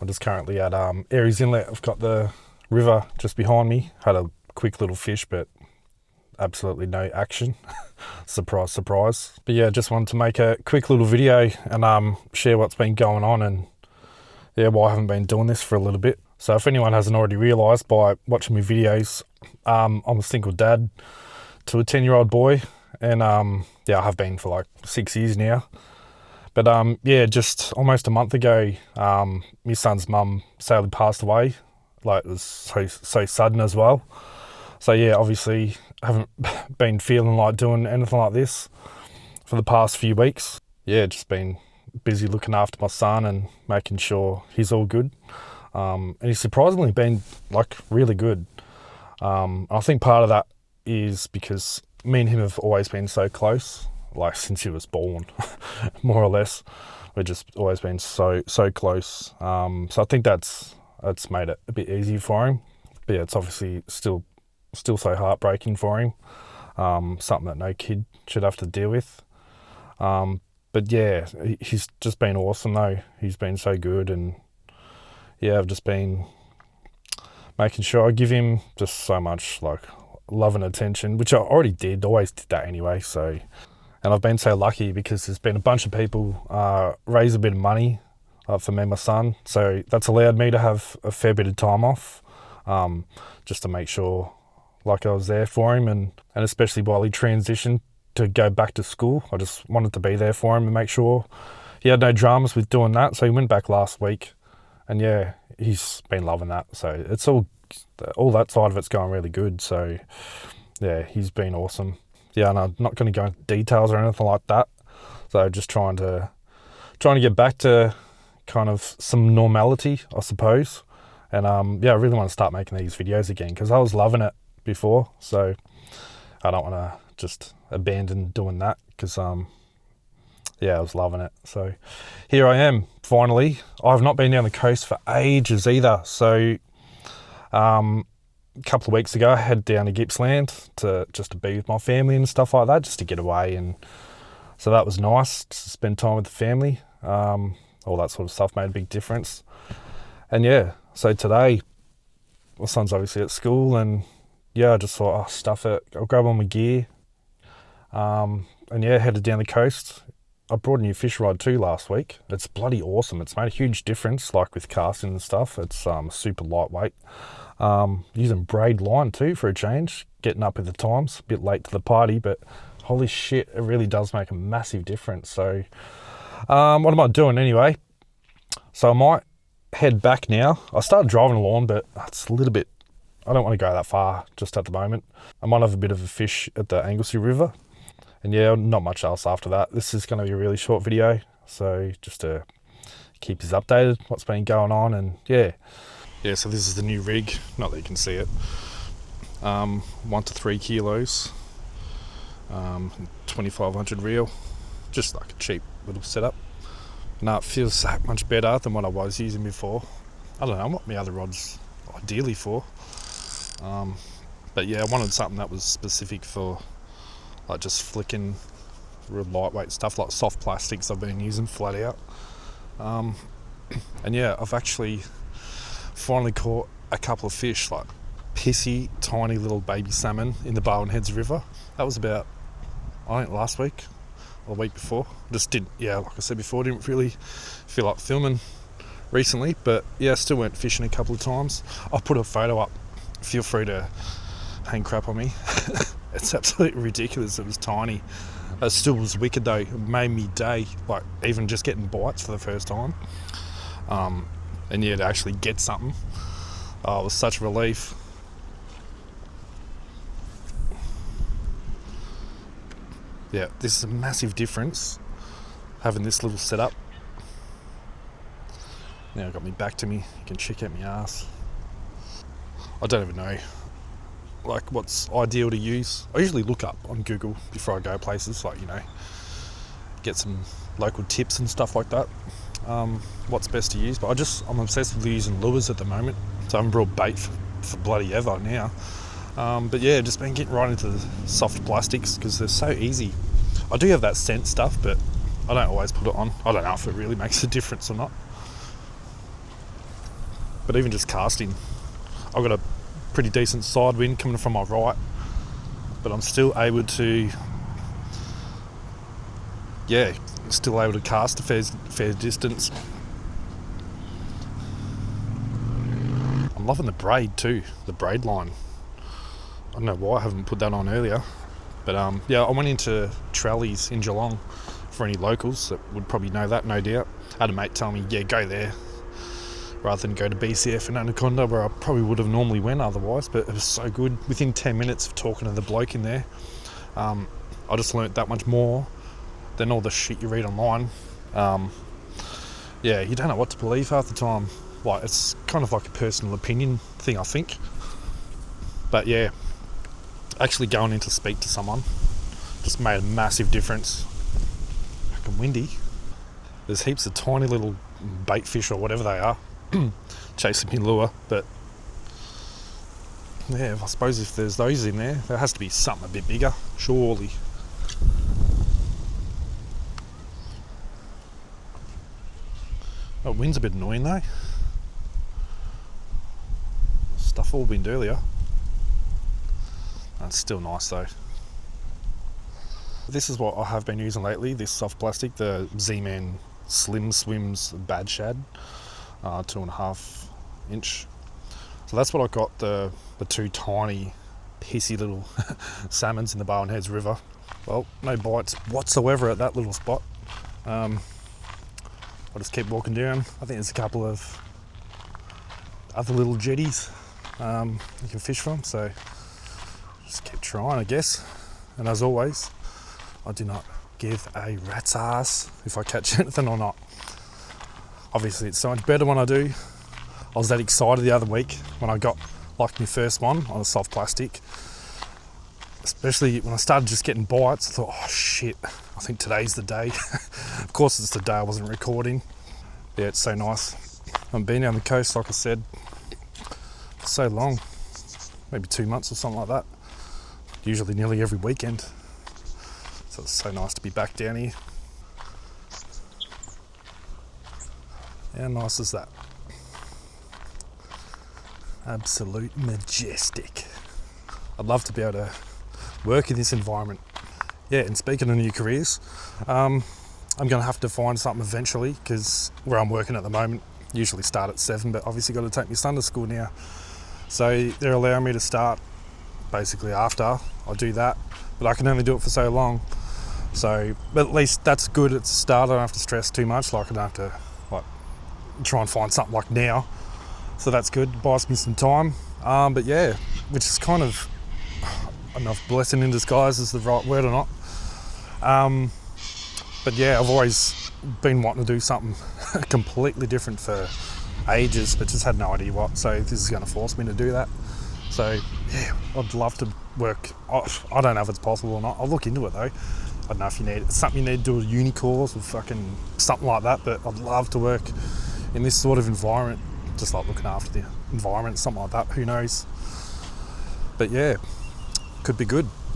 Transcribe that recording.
I'm just currently at Aries Inlet. I've got the river just behind me. Had a quick little fish, but absolutely no action. Surprise, surprise. But yeah, just wanted to make a quick little video and share what's been going on, and yeah, why I haven't been doing this for a little bit. So if anyone hasn't already realised by watching my videos, I'm a single dad to a 10-year-old boy, and yeah, I have been for like 6 years now. But yeah, just almost a month ago, my son's mum sadly passed away. Like, it was so sudden as well. So yeah, obviously I haven't been feeling like doing anything like this for the past few weeks. Yeah, just been busy looking after my son and making sure he's all good. And he's surprisingly been like really good. I think part of that is because me and him have always been so close, like since he was born, more or less. We've just always been so close. So I think that's made it a bit easier for him. But yeah, it's obviously still so heartbreaking for him. Something that no kid should have to deal with. But yeah, he's just been awesome though. He's been so good, and yeah, I've just been making sure I give him just so much like love and attention, which I already always did that anyway. So, and I've been so lucky because there's been a bunch of people raise a bit of money for me and my son. So that's allowed me to have a fair bit of time off, just to make sure like I was there for him, and especially while he transitioned to go back to school. I just wanted to be there for him and make sure he had no dramas with doing that. So he went back last week, and yeah, he's been loving that. So it's all that side of it's going really good. So yeah, he's been awesome. Yeah, and I'm not going to go into details or anything like that. So just trying to get back to kind of some normality, I suppose. And yeah, I really want to start making these videos again because I was loving it before. So I don't want to just abandon doing that because yeah, I was loving it. So here I am, finally. I've not been down the coast for ages either. So a couple of weeks ago, I headed down to Gippsland to be with my family and stuff like that, just to get away. And so that was nice to spend time with the family. All that sort of stuff made a big difference. And yeah, so today, my son's obviously at school, and yeah, I just thought, oh, stuff it. I'll grab all my gear. And yeah, headed down the coast. I brought a new fish rod too last week. It's bloody awesome. It's made a huge difference, like with casting and stuff. It's super lightweight. Using braid line too for a change. Getting up with the times. A bit late to the party, but holy shit, it really does make a massive difference. So what am I doing anyway? So I might head back now. I started driving along, but it's a little bit, I don't want to go that far just at the moment. I might have a bit of a fish at the Anglesey River. And yeah, not much else after that. This is going to be a really short video. So just to keep us updated, what's been going on, and yeah. Yeah, so this is the new rig. Not that you can see it. 1 to 3 kilos. 2500 reel. Just like a cheap little setup. No, it feels so much better than what I was using before. I don't know what my other rod's ideally for. But yeah, I wanted something that was specific for like just flicking real lightweight stuff, like soft plastics I've been using flat out. And yeah, I've actually finally caught a couple of fish, like pissy, tiny little baby salmon in the Barwon Heads River. That was about, I think, last week or the week before. Just didn't, yeah, like I said before, didn't really feel like filming recently, but yeah, still went fishing a couple of times. I'll put a photo up. Feel free to hang crap on me. It's absolutely ridiculous. It was tiny. It still was wicked though. It made me day, like even just getting bites for the first time. And yeah, to actually get something, it was such a relief. Yeah, this is a massive difference, having this little setup. Now got me back to me. You can check out my ass. I don't even know like what's ideal to use. I usually look up on Google before I go places, like, you know, get some local tips and stuff like that, what's best to use. But I'm obsessed with using lures at the moment, so I haven't brought bait for bloody ever now. But yeah, just been getting right into the soft plastics because they're so easy. I do have that scent stuff, but I don't always put it on. I don't know if it really makes a difference or not. But even just casting, I've got a pretty decent side wind coming from my right, but I'm still able to, still able to cast a fair distance. I'm loving the braid too, the braid line. I don't know why I haven't put that on earlier, but I went into Trellies in Geelong. For any locals that would probably know that, no doubt. I had a mate tell me, go there rather than go to BCF and Anaconda, where I probably would have normally went otherwise, but it was so good. Within 10 minutes of talking to the bloke in there, I just learnt that much more than all the shit you read online. You don't know what to believe half the time. Like, it's kind of like a personal opinion thing, I think. But yeah, actually going in to speak to someone just made a massive difference. Fucking windy. There's heaps of tiny little bait fish or whatever they are chasing me lure, but yeah, I suppose if there's those in there, there has to be something a bit bigger, surely. Oh, wind's a bit annoying though. Stuff all wind earlier. That's still nice though. This is what I have been using lately, this soft plastic, the Z-Man Slim Swims Bad Shad, 2.5 inch. So that's what I got, the two tiny, pissy little salmons in the Barwon Heads River. Well, no bites whatsoever at that little spot. I'll just keep walking down. I think there's a couple of other little jetties you can fish from, so just keep trying, I guess. And as always, I do not give a rat's ass if I catch anything or not. Obviously it's so much better when I do. I was that excited the other week when I got like my first one on a soft plastic. Especially when I started just getting bites, I thought, oh shit, I think today's the day. Of course it's the day I wasn't recording. Yeah, it's so nice. I've been down the coast, like I said, for so long. Maybe 2 months or something like that. Usually nearly every weekend. So it's so nice to be back down here. How nice is that? Absolute majestic. I'd love to be able to work in this environment. Yeah, and speaking of new careers, I'm going to have to find something eventually, because where I'm working at the moment, usually start at 7, but obviously got to take my son to school now. So they're allowing me to start basically after I do that, but I can only do it for so long. So, but at least that's good. It's a start. I don't have to stress too much. Like I don't have to try and find something like now. So that's good. Buys me some time. But yeah, which is kind of, I don't know if blessing in disguise is the right word or not. But yeah, I've always been wanting to do something completely different for ages, but just had no idea what. So this is going to force me to do that. So yeah, I'd love to work. I don't know if it's possible or not. I'll look into it though. I don't know if it's something you need to do a uni course or fucking something like that, but I'd love to work in this sort of environment, just like looking after the environment, something like that, who knows. But yeah, could be good.